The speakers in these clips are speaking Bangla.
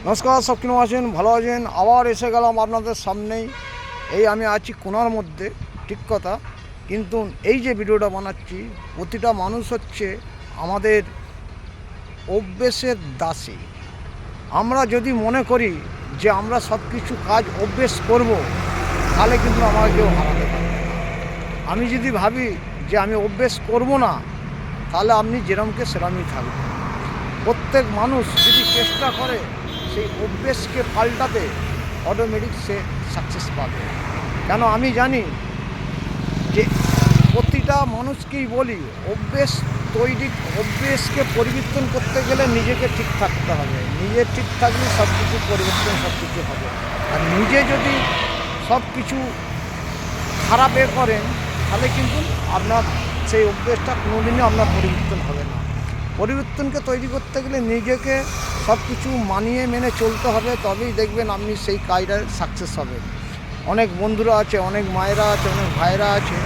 নমস্কার, সব কিরকম আছেন? ভালো আছেন? আবার এসে গেলাম আপনাদের সামনেই। এই আমি আছি কোনার মধ্যে, ঠিক কথা, কিন্তু এই যে ভিডিওটা বানাচ্ছি, প্রতিটা মানুষ হচ্ছে আমাদের অভ্যেসের দাসী। আমরা যদি মনে করি যে আমরা সব কিছু কাজ অভ্যেস করব, তাহলে কিন্তু আমাকে কেউ হারাতে পারবে না। আমি যদি ভাবি যে আমি অভ্যেস করব না, তাহলে আপনি যেরমকে সেরমই থাকবেন। প্রত্যেক মানুষ যদি চেষ্টা করে সেই অভ্যেসকে পাল্টাতে, অটোমেটিক সে সাকসেস পাবে। কেন আমি জানি যে প্রতিটা মানুষকেই বলি, অভ্যেসকে পরিবর্তন করতে গেলে নিজেকে ঠিক থাকতে হবে। নিজে ঠিক থাকলে সব কিছু পরিবর্তন সব কিছু হবে। আর নিজে যদি সব কিছু খারাপ করেন, তাহলে কিন্তু আপনার সেই অভ্যেসটা কোনোদিনই আপনার পরিবর্তন হবে না। পরিবর্তনকে তৈরি করতে গেলে নিজেকে সব কিছু মানিয়ে মেনে চলতে হবে, তবেই দেখবেন আপনি সেই কাজটা সাকসেস হবে। অনেক বন্ধুরা আছে, অনেক মায়েরা আছে, অনেক ভাইরা আছে,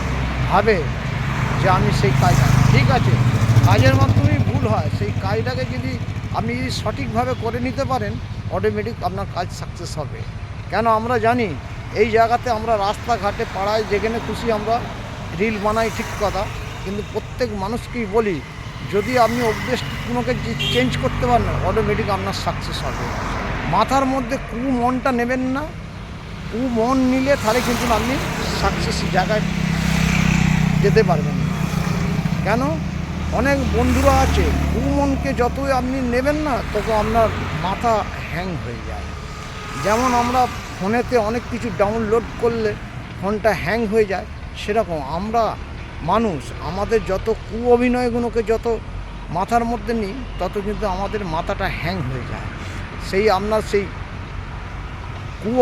ভাবে যে আমি সেই কাজটা ঠিক আছে, কাজের মাধ্যমেই ভুল হয়। সেই কাজটাকে যদি আপনি যদি সঠিকভাবে করে নিতে পারেন, অটোমেটিক আপনার কাজ সাকসেস হবে। কেন আমরা জানি এই জায়গাতে আমরা রাস্তাঘাটে পাড়ায় যেখানে খুশি আমরা রিল বানাই, ঠিক কথা, কিন্তু প্রত্যেক মানুষকেই বলি, যদি আপনি অভ্যেসগুলোকে চেঞ্জ করতে পারেন, অটোমেটিক আপনার সাকসেস হবে। মাথার মধ্যে মনটা নেবেন না। মন নিলে তাহলে কিন্তু আপনি সাকসেস জায়গায় যেতে পারবেন না। কেন? অনেক বন্ধুরা আছে, মনকে যতই আপনি নেবেন না, তত আপনার মাথা হ্যাং হয়ে যায়। যেমন আমরা ফোনেতে অনেক কিছু ডাউনলোড করলে ফোনটা হ্যাং হয়ে যায়, সেরকম আমরা মানুষ আমাদের যত অভিনয়গুলোকে যত মাথার মধ্যে নিই, তত কিন্তু আমাদের মাথাটা হ্যাং হয়ে যায়। সেই আপনার সেই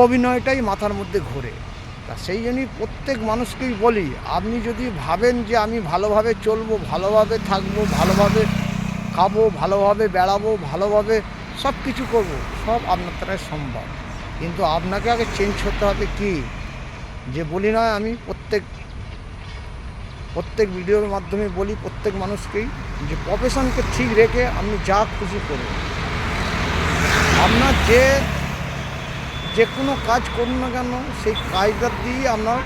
অভিনয়টাই মাথার মধ্যে ঘোরে। তা সেই জন্যই প্রত্যেক মানুষকেই বলি, আপনি যদি ভাবেন যে আমি ভালোভাবে চলবো, ভালোভাবে থাকবো, ভালোভাবে খাবো, ভালোভাবে বেড়াবো, ভালোভাবে সব কিছু করবো, সব আপনার দ্বারা সম্ভব। কিন্তু আপনাকে আগে চেঞ্জ হতে হবে। কি যে বলি না, আমি প্রত্যেক ভিডিওর মাধ্যমে বলি প্রত্যেক মানুষকেই, যে প্রফেশনকে ঠিক রেখে আপনি যা খুশি করুন। আপনার যে কোনো কাজ করুন না কেন, সেই কাজটা দিয়ে আপনার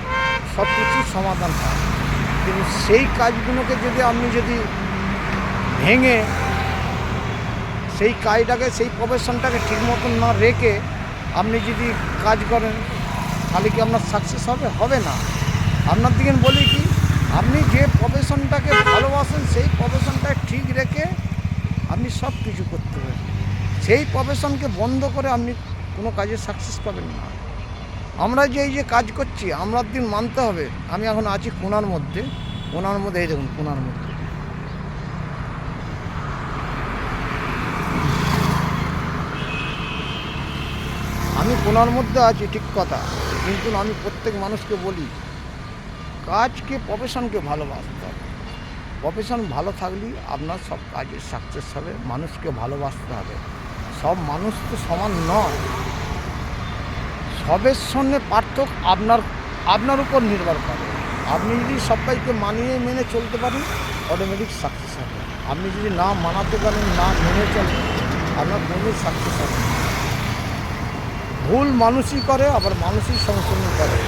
সব কিছুর সমাধান হয়। কিন্তু সেই কাজগুলোকে যদি ভেঙে সেই কাজটাকে, সেই প্রফেশনটাকে ঠিক মতন না রেখে আপনি যদি কাজ করেন, তাহলে কি আপনার সাকসেস হবে? হবে না। আপনার দিকে বলি কি, আপনি যে প্রফেশনটাকে ভালোবাসেন, সেই প্রফেশনটা ঠিক রেখে আপনি সব কিছু করতে পারেন। সেই প্রফেশনকে বন্ধ করে আপনি কোনো কাজে সাকসেস পাবেন না। আমরা যে এই যে কাজ করছি, আমরা দিন মানতে হবে। আমি এখন আছি কোনার মধ্যে, এই দেখুন কোনার মধ্যে আমি কোনার মধ্যে আছি, ঠিক কথা, কিন্তু আমি প্রত্যেক মানুষকে বলি, কাজকে প্রফেশনকে ভালোবাসতে হবে। প্রফেশন ভালো থাকলেই আপনার সব কাজে সাকসেস হবে। মানুষকে ভালোবাসতে হবে। সব মানুষ তো সমান নয়। সবের সঙ্গে পার্থক্য আপনার উপর নির্ভর করে। আপনি যদি সবাইকে মানিয়ে মেনে চলতে পারেন, অটোমেটিক সাকসেস হবে। আপনি যদি না মানাতে পারেন, না মেনে চলেন, আপনার কোনো সাকসেস হবে না। ভুল মানুষই করে, আবার মানুষই সংশোধন করে।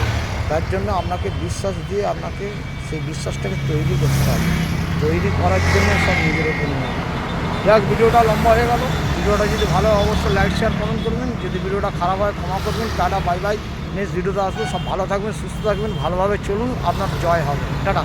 তার জন্য আপনাকে বিশ্বাস দিয়ে আপনাকে সেই বিশ্বাসটাকে তৈরি করতে হবে। তৈরি করার জন্য সব নিজের উপর নিয়ে। যাক, ভিডিওটা লম্বা হয়ে গেল। ভিডিওটা যদি ভালো হয় অবশ্যই লাইক শেয়ার কমেন্ট করবেন। যদি ভিডিওটা খারাপ হয় ক্ষমা করবেন। Tata, bye bye. নেক্সট ভিডিওতে আসবো। সব ভালো থাকবেন, সুস্থ থাকবেন, ভালোভাবে চলুন, আপনার জয় হবে। টাটা।